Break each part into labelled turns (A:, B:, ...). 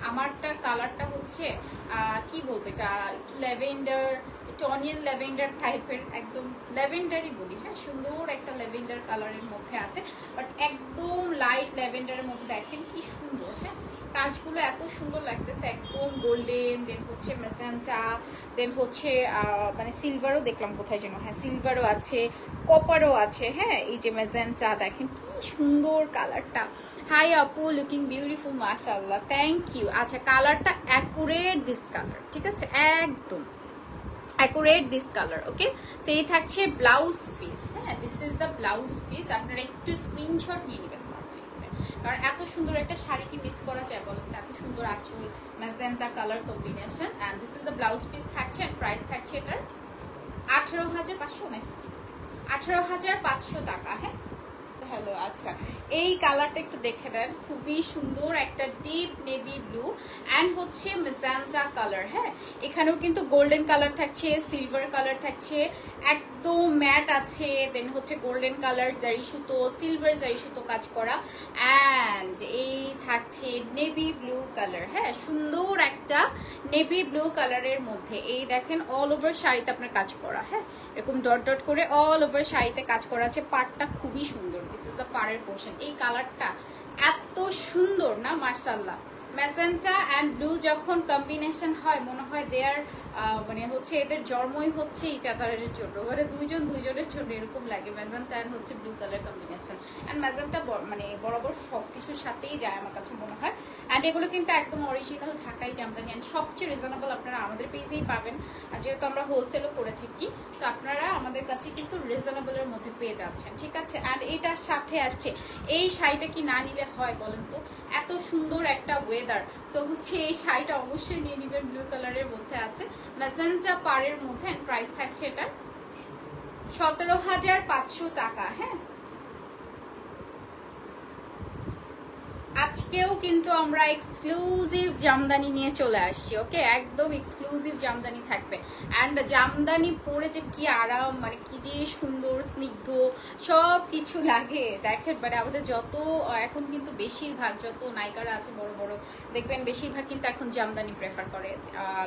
A: আমারটার কালারটা হচ্ছে কি বলবো, এটা একটু ল্যাভেন্ডার, একটু অনিয়ন ল্যাভেন্ডার টাইপের, একদম ল্যাভেন্ডারই বলি, হ্যাঁ সুন্দর একটা ল্যাভেন্ডার কালারের মধ্যে আছে, বাট একদম লাইট ল্যাভেন্ডারের মধ্যে দেখেন কি সুন্দর। হ্যাঁ কাজগুলো এত সুন্দর লাগতেছে, একদম গোল্ডেন, দেন হচ্ছে মেজেন্টা, দেন হচ্ছে মানে সিলভারও দেখলাম কোথায় যেন, হ্যাঁ সিলভারও আছে, কপারও আছে। হ্যাঁ এই যে মেজেন্টা দেখেন কি সুন্দর কালারটা। হাই আপু, লুকিং বিউটিফুল মাশাআল্লাহ, থ্যাংক ইউ। আচ্ছা কালারটা অ্যাকুরেট দিস কালার, ঠিক আছে একদম অ্যাকুরেট দিস কালার। ওকে সেই থাকছে ব্লাউজ পিস। হ্যাঁ this is the blouse piece, আপনারা একটু স্ক্রিনশট নিয়ে নেবেন, কারণ এত সুন্দর একটা শাড়ি কি মিস করা যায় বলেন, এত সুন্দর আঁচল, magenta colour combination, and this is the blouse piece থাকছে, এন্ড প্রাইস থাকছে এটার 18,500 নাকি 18,500 টাকা। হ্যাঁ হ্যালো আচ্ছা এই কালারটা একটু দেখে দেন, খুবই সুন্দর একটা ডিপ নেভি ব্লু অ্যান্ড হচ্ছে মেজেন্টা কালার। হ্যাঁ এখানেও কিন্তু গোল্ডেন কালার থাকছে, সিলভার কালার থাকছে, একদম ম্যাট আছে, দেন হচ্ছে গোল্ডেন কালার জারি সুতো, সিলভার জারি সুতো কাজ করা, অ্যান্ড এই থাকছে নেভি ব্লু কালার। হ্যাঁ সুন্দর একটা নেভি ব্লু কালারের মধ্যে এই দেখেন অল ওভার শাড়িতে আপনার কাজ করা। হ্যাঁ এরকম ডট ডট করে অল ওভার শাড়িতে কাজ করা আছে, পাড়টা খুবই সুন্দর, দিস ইজ দ্য পাড়ের পোর্শন। এই কালারটা এত সুন্দর না মাশাআল্লাহ, ম্যাজেন্টা অ্যান্ড ব্লু যখন কম্বিনেশন হয় মনে হয় দেয়ার মানে হচ্ছে এদের জন্মই হচ্ছে এই চাতারের জন্য, মানে দুইজনের জন্য এরকম লাগে, ম্যাজেন্টা অ্যান্ড হচ্ছে blue colour combination. And magenta মানে বরাবর সব কিছুর সাথেই যায় আমার কাছে মনে হয়। অ্যান্ড এগুলো কিন্তু একদম অরিজিনাল ঢাকাই জামদানি, অ্যান্ড সবচেয়ে রিজনেবল আপনারা আমাদের পেজেই পাবেন, আর যেহেতু আমরা হোলসেলও করে থাকি তো আপনারা আমাদের কাছে কিন্তু রিজনেবলের মধ্যে পেয়ে যাচ্ছেন, ঠিক আছে। অ্যান্ড এটার সাথে আসছে এই শাড়িটা কি না নিলে হয় বলেন তো, এত সুন্দর একটা ওয়েদার, সো হচ্ছে এই শাড়িটা অবশ্যই নিয়ে নেবেন, ব্লু কালারের মধ্যে আছে, ম্যাজেন্টা পাড়ের মধ্যে, এন্ড প্রাইস থাকছে এটা 17,500 টাকা। হ্যাঁ আজকেও কিন্তু আমরা এক্সক্লুসিভ জামদানি নিয়ে চলে আসছি। ওকে একদম এক্সক্লুসিভ জামদানি থাকবে, অ্যান্ড জামদানি পরে যে কি আরাম, মানে কি যে সুন্দর স্নিগ্ধ সব কিছু লাগে দেখেন। মানে আমাদের যত এখন কিন্তু বেশিরভাগ যত নায়িকারা আছে বড় বড় দেখবেন বেশিরভাগ কিন্তু এখন জামদানি প্রেফার করে।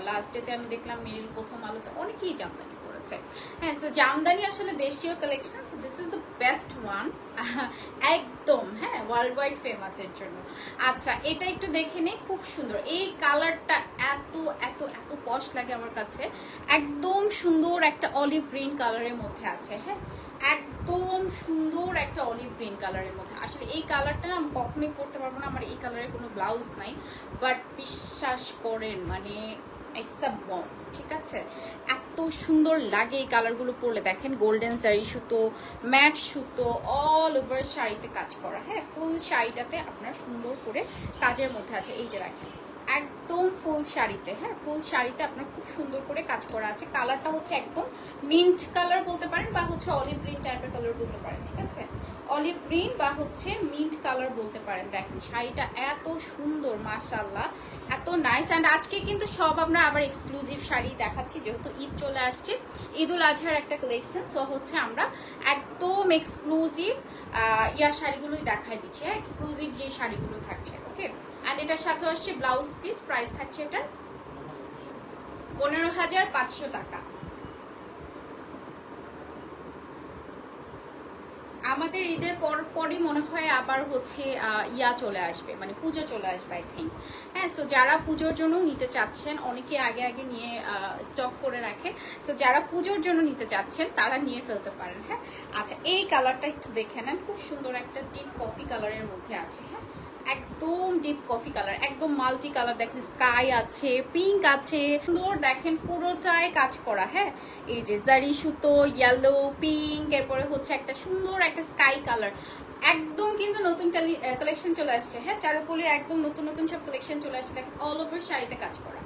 A: লাস্ট ডেতে আমি দেখলাম মেরিল, প্রথম আলোতে অনেকেই জামদানি করেছে। হ্যাঁ সো জামদানি আসলে দেশীয় collection, so this is the best one একদম। হ্যাঁ ওয়ার্ল্ড ওয়াইড ফেমাস এর জন্য। আচ্ছা এটা একটু দেখে নেই, খুব সুন্দর এই কালারটা, এত এত এত পশ লাগে আমার কাছে, একদম সুন্দর একটা অলিভ গ্রিন কালারের মধ্যে আছে। হ্যাঁ একদম সুন্দর একটা অলিভ গ্রিন কালারের মধ্যে, আসলে এই কালারটা না আমি কখনোই পরতে পারবো না, আমার এই কালারের কোনো ব্লাউজ নাই, বাট বিশ্বাস করেন মানে ইটস আ বম, ঠিক আছে এত সুন্দর লাগে এই কালারগুলো পরলে। দেখেন গোল্ডেন শাড়ি সুতো, ম্যাট সুতো, অল ওভার শাড়িতে কাজ করা। হ্যাঁ ফুল শাড়িটাতে আপনার সুন্দর করে কাজের মধ্যে আছে, এই যে রাখেন একদম ফুল শাড়িতে। হ্যাঁ ফুল শাড়িতে আপনার খুব সুন্দর করে কাজ করা আছে, কালারটা হচ্ছে একদম মিন্ট কালার বলতে পারেন, বা হচ্ছে অলিভ গ্রিন টাইপের কালার বলতে পারেন, ঠিক আছে অলিভ গ্রিন বা হচ্ছে মিন্ট কালার বলতে পারেন। দেখেন শাড়িটা এত সুন্দর মাশাআল্লাহ, এত নাইস। অ্যান্ড আজকে কিন্তু সব আমরা আবার এক্সক্লুসিভ শাড়ি দেখাচ্ছি, যেহেতু ঈদ চলে আসছে, ঈদ উল আজহার একটা কালেকশন, সো হচ্ছে আমরা একদম এক্সক্লুসিভ শাড়িগুলোই দেখাই দিচ্ছি, হ্যাঁ এক্সক্লুসিভ যে শাড়িগুলো থাকছে। ওকে অ্যান্ড এটার সাথে আসছে ব্লাউজ পিস, প্রাইস থাকছে এটার 15,500 টাকা। আমাদের ঈদের পরই মনে হয় আবার হচ্ছে চলে আসবে, মানে পুজো চলে আসবে আই থিঙ্ক। হ্যাঁ সো যারা পুজোর জন্য নিতে চাচ্ছেন, অনেকে আগে আগে নিয়ে স্টক করে রাখে, সো যারা পুজোর জন্য নিতে চাচ্ছেন তারা নিয়ে ফেলতে পারেন। হ্যাঁ আচ্ছা এই কালারটা একটু দেখে নেন, খুব সুন্দর একটা ডিপ কফি কালারের মধ্যে আছে। হ্যাঁ একদম ডিপ কফি কালার, একদম মাল্টি কালার, দেখেন স্কাই আছে, পিঙ্ক আছে, সুন্দর দেখেন পুরোটাই কাজ করা। হ্যাঁ এই যে জারি সুতো, ইয়েলো, পিঙ্ক, এরপরে হচ্ছে একটা সুন্দর একটা স্কাই কালার, একদম কিন্তু নতুন কালেকশন চলে আসছে। হ্যাঁ চারুপলির একদম নতুন নতুন সব কালেকশন চলে আসছে, দেখেন অল ওভার শাড়িতে কাজ করা,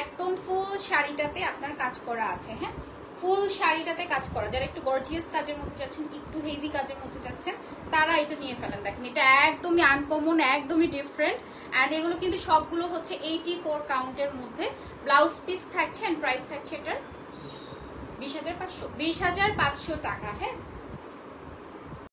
A: একদম ফুল শাড়িটাতে আপনার কাজ করা আছে। হ্যাঁ ফুল শাড়িটাতে কাজ করা, যারা একটু গর্জিয়াস কাজের মধ্যে চাচ্ছেন, একটু হেভি কাজের মধ্যে চাচ্ছেন, তারা এটা নিয়ে ফেলেন। দেখেন এটা একদমই আনকমন, একদমই ডিফারেন্ট, অ্যান্ড এগুলো কিন্তু সবগুলো হচ্ছে 84 কাউন্টের মধ্যে। ব্লাউজ পিস থাকছে, অ্যান্ড প্রাইস থাকছে এটার 20,500 টাকা। হ্যাঁ